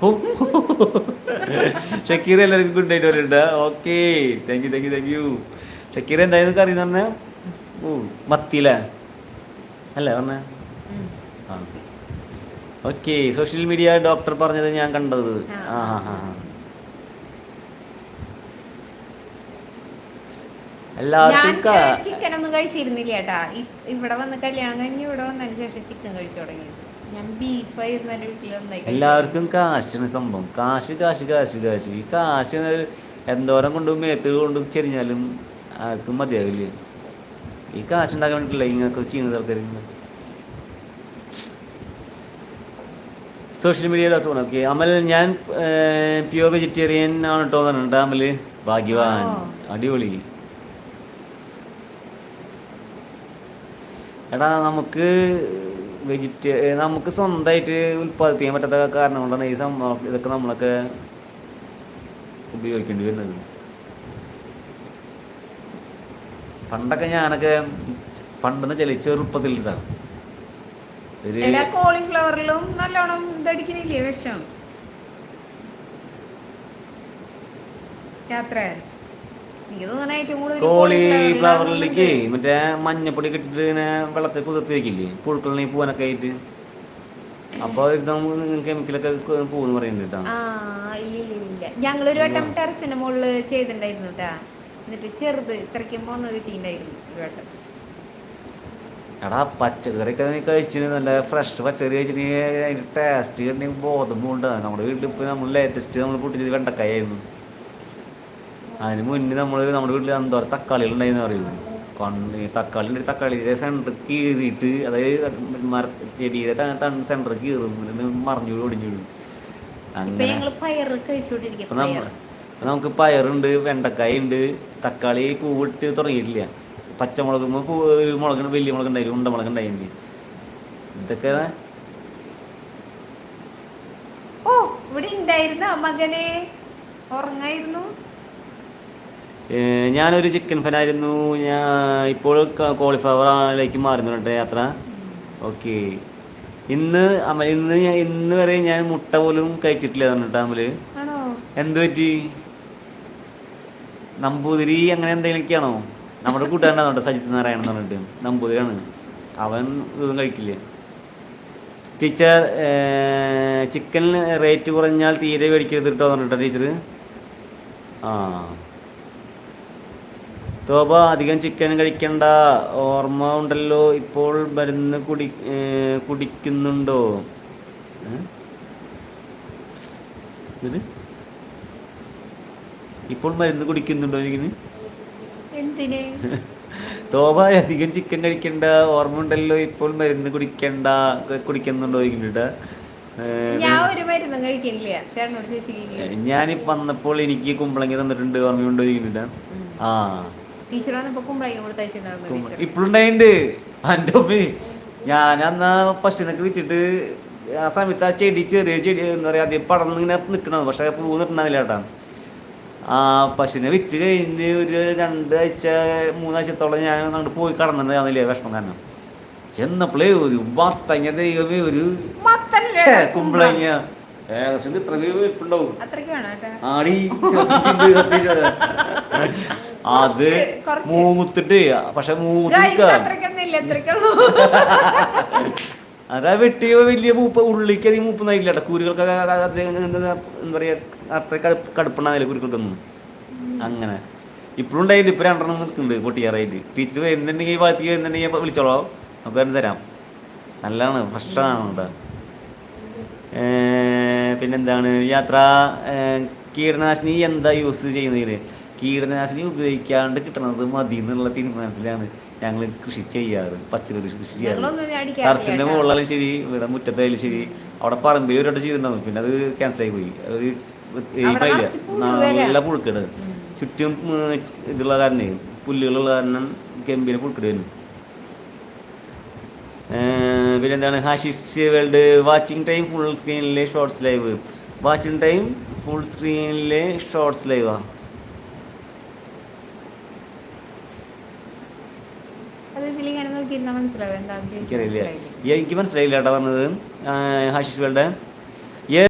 ഓ ഷക്കീർ എല്ലാവർക്കും good night പറയുന്നുണ്ട്. Okay, thank you thank you thank you. Shakir എന്തായാലും കറി എന്ന് പറഞ്ഞാൽ ഓ മത്തിയില്ലേ അല്ലേ പറഞ്ഞ. ആ ഓക്കെ, സോഷ്യൽ മീഡിയ ഡോക്ടർ പറഞ്ഞത് ഞാൻ കണ്ടത്. ആ ഹാ ഹാ ഹാ. ഞാൻ എല്ലാവർക്കും ചിക്കൻ ഒന്നും കഴിച്ചിരുന്നില്ല ചേട്ടാ. ഇവിടെ വന്ന് കല്യാണം കഴിഞ്ഞ് ഇവിടെ വന്നതിന് ശേഷം ചിക്കൻ കഴിച്ചു തുടങ്ങിയത്. ഞാൻ ബീഫായിരുന്നു എൻ്റെ വീട്ടിൽ നന്നായി കഴിച്ചു എല്ലാവർക്കും തുടങ്ങിയത്. കാശാണ് സംഭവം. കാശ് കാശ് കാശ് കാശ്. ഈ കാശ് എന്തോരം കൊണ്ട് മേത്ത് കൊണ്ട് ചെരിഞ്ഞാലും ആർക്കും മതിയാവില്ല. ഈ കാശ് ഉണ്ടാക്കാൻ വേണ്ടിയിട്ടില്ല ഇങ്ങനൊക്കെ ചെയ്യുന്നത് ആൾക്കാർ. സോഷ്യൽ മീഡിയ ഡോക്ടർ പറഞ്ഞു. ഓക്കെ അമൽ, ഞാൻ പ്യുവർ വെജിറ്റേറിയൻ ആണ് കേട്ടോ പറഞ്ഞിട്ട് അമൽ. ഭാഗ്യവാൻ, ആണോ? അടിപൊളി. എടാ നമുക്ക് നമുക്ക് സ്വന്തമായിട്ട് ഉൽപ്പാദിപ്പിക്കാൻ പറ്റാത്ത കാരണം കൊണ്ടാണ് ഈ സംഭവം ഇതൊക്കെ നമ്മളൊക്കെ ഉപയോഗിക്കേണ്ടി വരുന്നത്. പണ്ടൊക്കെ ഞാനൊക്കെ പണ്ടെന്ന് വെച്ചാൽ ചെറുപ്പത്തിലിട്ടാണ് ഒരു കോളിഫ്ലവറിലും നല്ലോണം ഇതടിക്കണില്ലേ വിഷം യാത്ര. എനിക്ക് തോന്നണ ഏറ്റവും കൂടുതൽ കോളിഫ്ലവറിലേക്ക് മറ്റേ മഞ്ഞപ്പൊടി ഇട്ടിട്ട് ഇങ്ങനെ വെള്ളത്തിൽ കുതിർത്തി വെക്കില്ലേ പുഴുക്കളിലേക്ക് പോകാനൊക്കെ ആയിട്ട്. അപ്പൊ കെമിക്കലൊക്കെ പോകുന്നു പറയുന്നുണ്ട് കേട്ടോ. ഇല്ല ഞങ്ങളൊരു വട്ടം ടെറസിന്റെ മുകളില് ചെയ്തിട്ടുണ്ടായിരുന്നു കേട്ടാ. എന്നിട്ട് ചെറുത് ഇത്രയ്ക്കും പോന്ന് കിട്ടിയിട്ടുണ്ടായിരുന്നു ഒരു വട്ടം. എടാ പച്ചക്കറിയൊക്കെ നീ കഴിച്ചിട്ട് നല്ല ഫ്രഷ് പച്ചക്കറി കഴിച്ചിട്ട് അതിൻ്റെ ടേസ്റ്റ് കിട്ടണമെങ്കിൽ ബോധം പോകേണ്ടതാണ്. നമ്മുടെ വീട്ടിൽ ഇപ്പോൾ നമ്മൾ ലേറ്റസ്റ്റ് നമ്മൾ പൊട്ടിച്ചത് വെണ്ടക്കായായിരുന്നു. അതിന് മുന്നേ നമ്മുടെ വീട്ടിൽ എന്തോരം തക്കാളികൾ ഉണ്ടായിരുന്നു പറയുന്നത്. തക്കാളി ഉണ്ട്, തക്കാളിയുടെ സെൻറ്റർ കീറിയിട്ട്, അതായത് ചെടിയുടെ സെൻറ്റർ കീറും, മറിഞ്ഞു ഒടിഞ്ഞു വീഴും. അങ്ങനെ നമുക്ക് പയറുണ്ട്, വെണ്ടക്കായ ഉണ്ട്, തക്കാളി പൂവിട്ട് തുടങ്ങിയിട്ടില്ല. പച്ചമുളക് മുളക് വലിയ മുളക് ഉണ്ടായില്ല, ഉണ്ടമുളക് ഉണ്ടായില്ല. ഇതൊക്കെ ഇവിടെ ഉണ്ടായിരുന്ന മകനെ ഉറങ്ങായിരുന്നു. ഞാനൊരു ചിക്കൻ ഫാനായിരുന്നു. ഇപ്പോൾ കോളിഫ്ലവറിലേക്ക് മാറുന്നുണ്ട് യാത്ര. ഓക്കെ, ഇന്ന് വരെ ഞാൻ മുട്ട പോലും കഴിച്ചിട്ടില്ല പറഞ്ഞിട്ട് അമല്. എന്ത് പറ്റി? നമ്പൂതിരി അങ്ങനെ എന്തെങ്കിലുമൊക്കെയാണോ? നമ്മുടെ കൂട്ടുകാരനാണ് സജിത്ത് നാരായണൻ എന്ന് പറഞ്ഞിട്ട്, നമ്പൂതിരിയാണ് അവൻ. ഇതൊന്നും കഴിക്കില്ല. ടീച്ചർ, ചിക്കൻ റേറ്റ് കുറഞ്ഞാൽ തീരെ മേടിക്കരുത് കേട്ടോ പറഞ്ഞിട്ടോ ടീച്ചർ. ആ തോബ, അധികം ചിക്കൻ കഴിക്കണ്ട. ഓർമ്മ ഉണ്ടല്ലോ ഇപ്പോൾ മരുന്ന് കുടിക്കുന്നുണ്ടോ? ഇപ്പോൾ മരുന്ന് കുടിക്കുന്നുണ്ടോ ഇതിന്? തോബ, അധികം ചിക്കൻ കഴിക്കണ്ട. ഓർമ്മ ഉണ്ടല്ലോ ഇപ്പോൾ മരുന്ന് കുടിക്കുന്നുണ്ടോ ഇതിനിട്ട്. ഞാനിപ്പോ വന്നപ്പോൾ എനിക്ക് കുമ്പളങ്ങി തന്നിട്ടുണ്ട്, ഓർമ്മയുണ്ടോ ഇതിനിട്ട്. ആ ഇപ്പോഴുണ്ടായിണ്ട്. എൻ്റെ അമ്മ, ഞാൻ അന്നാ പശുവിനൊക്കെ വിറ്റിട്ട് ആ സമയത്ത് ആ ചെടി ചെറിയ ചെടി എന്താ പറയുക അതേ പടർന്നിങ്ങനെ നിൽക്കണത്, പക്ഷെ പൂ നിട്ടുണ്ടാവില്ല കേട്ടാ. ആ പശുവിനെ വിറ്റ് കഴിഞ്ഞ് ഒരു 2 ആഴ്ച 3 ആഴ്ചത്തോളം ഞാൻ അങ്ങോട്ട് പോയി കടന്നിട്ടുണ്ടായിരുന്നില്ലേ വിഷമം കാരണം. ചെന്നപ്പോളേ ഒരു മത്തങ്ങ ദൈവമേ, ഒരു കുമ്പളങ്ങ ഏകദേശം ഇത്ര ഇട്ടുണ്ടാവും. ആടി അത് മൂത്തിട്ട്, പക്ഷെ അതാ വെട്ടിയ വലിയ മൂപ്പ് ഉള്ളിക്ക് അധികം മൂപ്പൊന്നായില്ല കേട്ടോ. കുരുകൾക്കൊക്കെ എന്താ പറയാ അത്ര കടുപ്പുണ്ടാവില്ല കുരുക്കൾക്കൊന്നും. അങ്ങനെ ഇപ്പോഴും ഉണ്ടായിട്ട് ഇപ്പൊ 2 നിൽക്കുന്നുണ്ട് പൊട്ടിയാറായിട്ട്. ടീച്ചർ വരുന്നുണ്ടെങ്കിൽ ഭാഗത്തേക്ക് വരുന്നുണ്ടെങ്കിൽ വിളിച്ചോളോ, നമുക്ക് തന്നെ തരാം. നല്ലതാണ്, ഫ്രഷാണ് കേട്ടോ. പിന്നെന്താണ് യാത്ര. കീടനാശിനി എന്താ യൂസ് ചെയ്യുന്നതിന്? കീടനാശിനി ഉപയോഗിക്കാണ്ട് കിട്ടുന്നത് മതി എന്നുള്ള തീരുമാനത്തിലാണ് ഞങ്ങൾ കൃഷി ചെയ്യാറ്, പച്ചക്കറി കൃഷി ചെയ്യാറ്. ടെറസിൻ്റെ മുകളിലായാലും ശരി, ഇവിടെ മുറ്റത്തായാലും ശരി. അവിടെ പറമ്പിൽ ഒരു വട്ടം ചെയ്തിട്ടുണ്ടാവും, പിന്നെ അത് ക്യാൻസലായി പോയി. അത് ഇല്ല, നല്ല പുഴുക്കേട് ചുറ്റും ഇതുള്ള കാരണം, പുല്ലുകളുള്ള കാരണം ഗംഭീര പുഴുക്കേട് വരുന്നു. പിന്നെന്താണ് hashish world. Watching time full സ്ക്രീനിലെ shorts live. Watching time full സ്ക്രീനിലെ ഷോർട്സ് ലൈവാ. എനിക്കറിയില്ല, എനിക്ക് മനസ്സിലായില്ല കേട്ടോ പറഞ്ഞത് ഹാഷിഷ് വേൾഡ്.